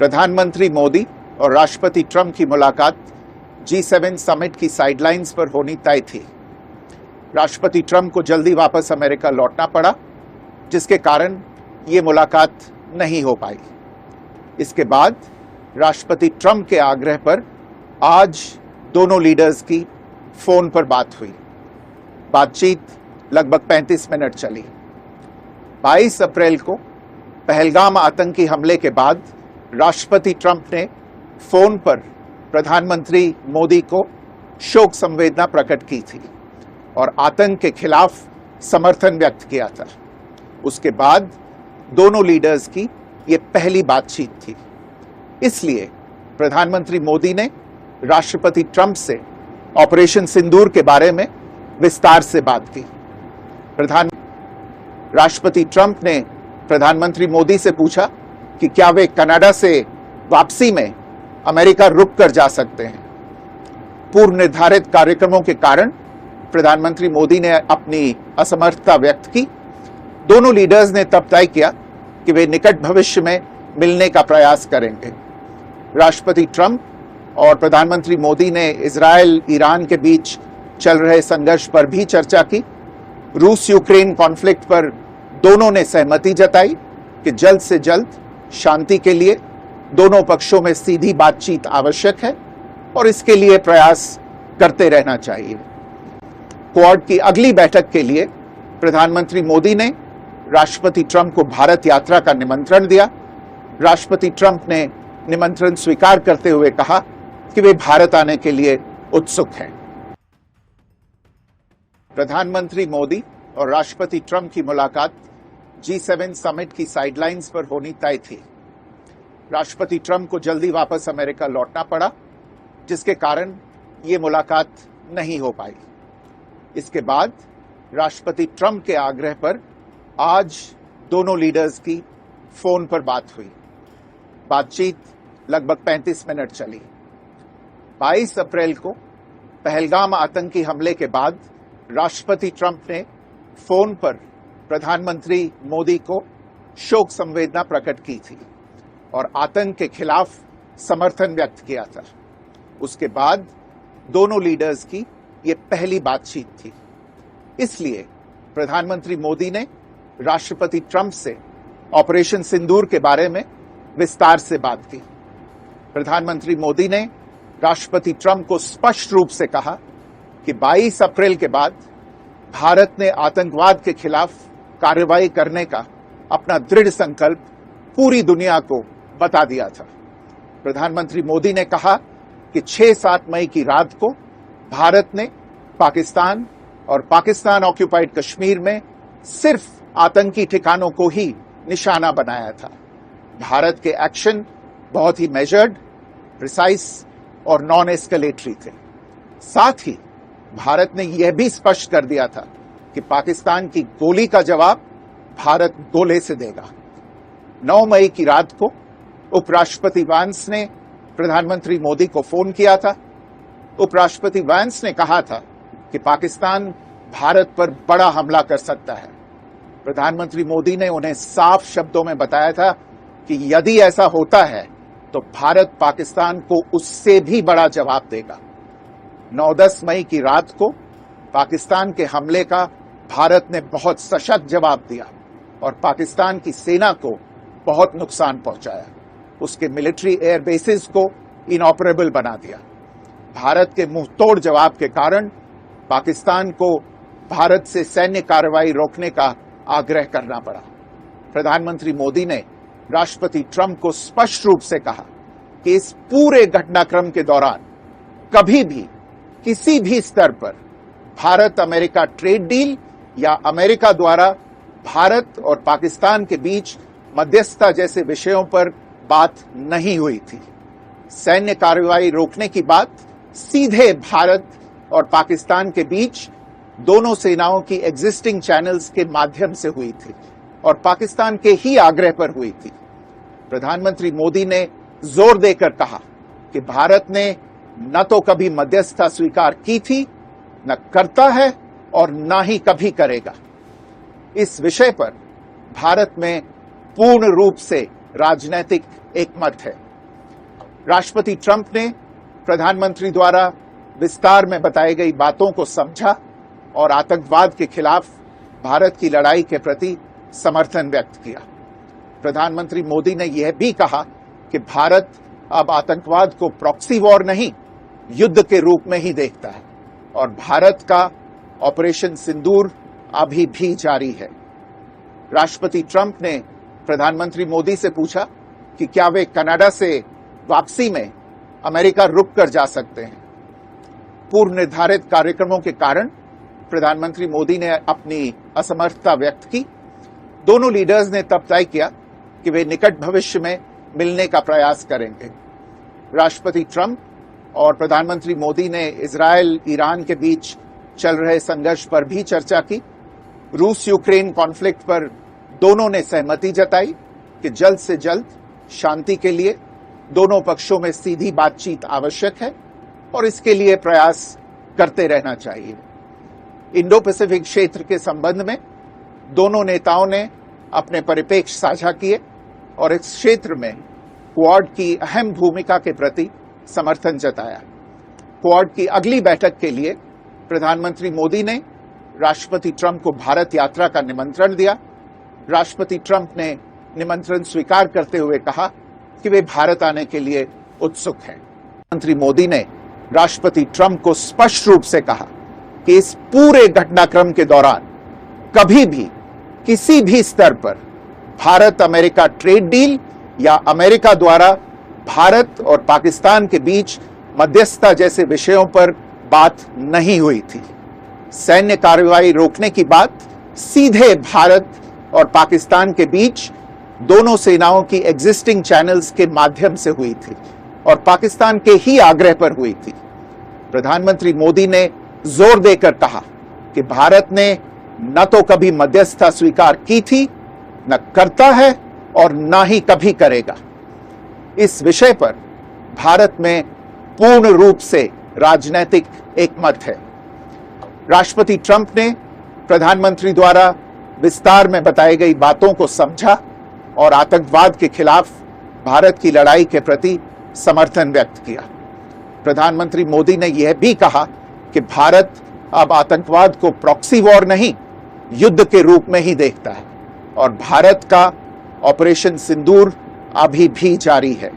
प्रधानमंत्री मोदी और राष्ट्रपति ट्रंप की मुलाकात G7 समिट की साइडलाइंस पर होनी तय थी। राष्ट्रपति ट्रंप को जल्दी वापस अमेरिका लौटना पड़ा, जिसके कारण ये मुलाकात नहीं हो पाई। इसके बाद राष्ट्रपति ट्रंप के आग्रह पर आज दोनों लीडर्स की फोन पर बात हुई। बातचीत लगभग 35 मिनट चली। 22 अप्रैल को पहलगाम आतंकी हमले के बाद राष्ट्रपति ट्रंप ने फोन पर प्रधानमंत्री मोदी को शोक संवेदना प्रकट की थी और आतंक के खिलाफ समर्थन व्यक्त किया था। उसके बाद दोनों लीडर्स की ये पहली बातचीत थी। इसलिए प्रधानमंत्री मोदी ने राष्ट्रपति ट्रंप से ऑपरेशन सिंदूर के बारे में विस्तार से बात की। राष्ट्रपति ट्रंप ने प्रधानमंत्री मोदी से पूछा कि क्या वे कनाडा से वापसी में अमेरिका रुक कर जा सकते हैं। पूर्व निर्धारित कार्यक्रमों के कारण प्रधानमंत्री मोदी ने अपनी असमर्थता व्यक्त की। दोनों लीडर्स ने तब तय किया कि वे निकट भविष्य में मिलने का प्रयास करेंगे। राष्ट्रपति ट्रंप और प्रधानमंत्री मोदी ने इजरायल ईरान के बीच चल रहे संघर्ष पर भी चर्चा की। रूस यूक्रेन कॉन्फ्लिक्ट पर दोनों ने सहमति जताई कि जल्द से जल्द शांति के लिए दोनों पक्षों में सीधी बातचीत आवश्यक है और इसके लिए प्रयास करते रहना चाहिए। क्वाड की अगली बैठक के लिए प्रधानमंत्री मोदी ने राष्ट्रपति ट्रंप को भारत यात्रा का निमंत्रण दिया। राष्ट्रपति ट्रंप ने निमंत्रण स्वीकार करते हुए कहा कि वे भारत आने के लिए उत्सुक हैं। प्रधानमंत्री मोदी और राष्ट्रपति ट्रंप की मुलाकात G7 समिट की साइडलाइंस पर होनी तय थी। राष्ट्रपति ट्रंप को जल्दी वापस अमेरिका लौटना पड़ा, जिसके कारण ये मुलाकात नहीं हो पाई। इसके बाद राष्ट्रपति ट्रंप के आग्रह पर आज दोनों लीडर्स की फोन पर बात हुई। बातचीत लगभग 35 मिनट चली। 22 अप्रैल को पहलगाम आतंकी हमले के बाद राष्ट्रपति ट्रंप ने फोन पर प्रधानमंत्री मोदी को शोक संवेदना प्रकट की थी और आतंक के खिलाफ समर्थन व्यक्त किया था। उसके बाद दोनों लीडर्स की ये पहली बातचीत थी। इसलिए प्रधानमंत्री मोदी ने राष्ट्रपति ट्रंप से ऑपरेशन सिंदूर के बारे में विस्तार से बात की। प्रधानमंत्री मोदी ने राष्ट्रपति ट्रंप को स्पष्ट रूप से कहा कि 22 अप्रैल के बाद भारत ने आतंकवाद के खिलाफ कार्रवाई करने का अपना दृढ़ संकल्प पूरी दुनिया को बता दिया था। प्रधानमंत्री मोदी ने कहा कि 6-7 मई की रात को भारत ने पाकिस्तान और पाकिस्तान ऑक्यूपाइड कश्मीर में सिर्फ आतंकी ठिकानों को ही निशाना बनाया था। भारत के एक्शन बहुत ही मेजर्ड, प्रिसाइज और नॉन एस्केलेटरी थे। साथ ही भारत ने यह भी स्पष्ट कर दिया था कि पाकिस्तान की गोली का जवाब भारत गोले से देगा। 9 मई की रात को उपराष्ट्रपति वांस ने प्रधानमंत्री मोदी को फोन किया था। उपराष्ट्रपति वांस ने कहा था कि पाकिस्तान भारत पर बड़ा हमला कर सकता है। प्रधानमंत्री मोदी ने उन्हें साफ शब्दों में बताया था कि यदि ऐसा होता है तो भारत पाकिस्तान को उससे भी बड़ा जवाब देगा। 9-10 मई की रात को पाकिस्तान के हमले का भारत ने बहुत सशक्त जवाब दिया और पाकिस्तान की सेना को बहुत नुकसान पहुंचाया। उसके मिलिट्री एयर बेसिस को इनऑपरेबल बना दिया। भारत के मुंहतोड़ जवाब के कारण पाकिस्तान को भारत से सैन्य कार्रवाई रोकने का आग्रह करना पड़ा। प्रधानमंत्री मोदी ने राष्ट्रपति ट्रंप को स्पष्ट रूप से कहा कि इस पूरे घटनाक्रम के दौरान कभी भी किसी भी स्तर पर भारत अमेरिका ट्रेड डील या अमेरिका द्वारा भारत और पाकिस्तान के बीच मध्यस्थता जैसे विषयों पर बात नहीं हुई थी। सैन्य कार्रवाई रोकने की बात सीधे भारत और पाकिस्तान के बीच दोनों सेनाओं की एग्जिस्टिंग चैनल्स के माध्यम से हुई थी और पाकिस्तान के ही आग्रह पर हुई थी। प्रधानमंत्री मोदी ने जोर देकर कहा कि भारत ने न तो कभी मध्यस्थता स्वीकार की थी, न करता है और न ही कभी करेगा। इस विषय पर भारत में पूर्ण रूप से राजनीतिक एकमत है। राष्ट्रपति ट्रंप ने प्रधानमंत्री द्वारा विस्तार में बताई गई बातों को समझा और आतंकवाद के खिलाफ भारत की लड़ाई के प्रति समर्थन व्यक्त किया। प्रधानमंत्री मोदी ने यह भी कहा कि भारत अब आतंकवाद को प्रॉक्सी वॉर नहीं, युद्ध के रूप में ही देखता है और भारत का ऑपरेशन सिंदूर अभी भी जारी है। राष्ट्रपति ट्रंप ने प्रधानमंत्री मोदी से पूछा कि क्या वे कनाडा से वापसी में अमेरिका रुक कर जा सकते हैं। पूर्व निर्धारित कार्यक्रमों के कारण प्रधानमंत्री मोदी ने अपनी असमर्थता व्यक्त की। दोनों लीडर्स ने तब तय किया कि वे निकट भविष्य में मिलने का प्रयास करेंगे। राष्ट्रपति ट्रंप और प्रधानमंत्री मोदी ने इजरायल ईरान के बीच चल रहे संघर्ष पर भी चर्चा की। रूस यूक्रेन कॉन्फ्लिक्ट पर दोनों ने सहमति जताई कि जल्द से जल्द शांति के लिए दोनों पक्षों में सीधी बातचीत आवश्यक है और इसके लिए प्रयास करते रहना चाहिए। इंडो पैसिफिक क्षेत्र के संबंध में दोनों नेताओं ने अपने परिप्रेक्ष्य साझा किए और इस क्षेत्र में क्वाड की अहम भूमिका के प्रति समर्थन जताया। क्वाड की अगली बैठक के लिए प्रधानमंत्री मोदी ने राष्ट्रपति ट्रंप को भारत यात्रा का निमंत्रण दिया। राष्ट्रपति ट्रंप ने निमंत्रण स्वीकार करते हुए कहा कि वे भारत आने के लिए उत्सुक हैं। प्रधानमंत्री मोदी ने राष्ट्रपति ट्रंप को स्पष्ट रूप से कहा कि इस पूरे घटनाक्रम के दौरान कभी भी किसी भी स्तर पर भारत अमेरिका ट्रेड डील या अमेरिका द्वारा भारत और पाकिस्तान के बीच मध्यस्थता जैसे विषयों पर बात नहीं हुई थी। सैन्य कार्रवाई रोकने की बात सीधे भारत और पाकिस्तान के बीच दोनों सेनाओं की एग्जिस्टिंग चैनल्स के माध्यम से हुई थी और पाकिस्तान के ही आग्रह पर हुई थी। प्रधानमंत्री मोदी ने जोर देकर कहा कि भारत ने न तो कभी मध्यस्थता स्वीकार की थी, न करता है और न ही कभी करेगा। इस विषय पर भारत में पूर्ण रूप से राजनीतिक एकमत है। राष्ट्रपति ट्रंप ने प्रधानमंत्री द्वारा विस्तार में बताई गई बातों को समझा और आतंकवाद के खिलाफ भारत की लड़ाई के प्रति समर्थन व्यक्त किया। प्रधानमंत्री मोदी ने यह भी कहा कि भारत अब आतंकवाद को प्रॉक्सी वॉर नहीं, युद्ध के रूप में ही देखता है और भारत का ऑपरेशन सिंदूर अभी भी जारी है।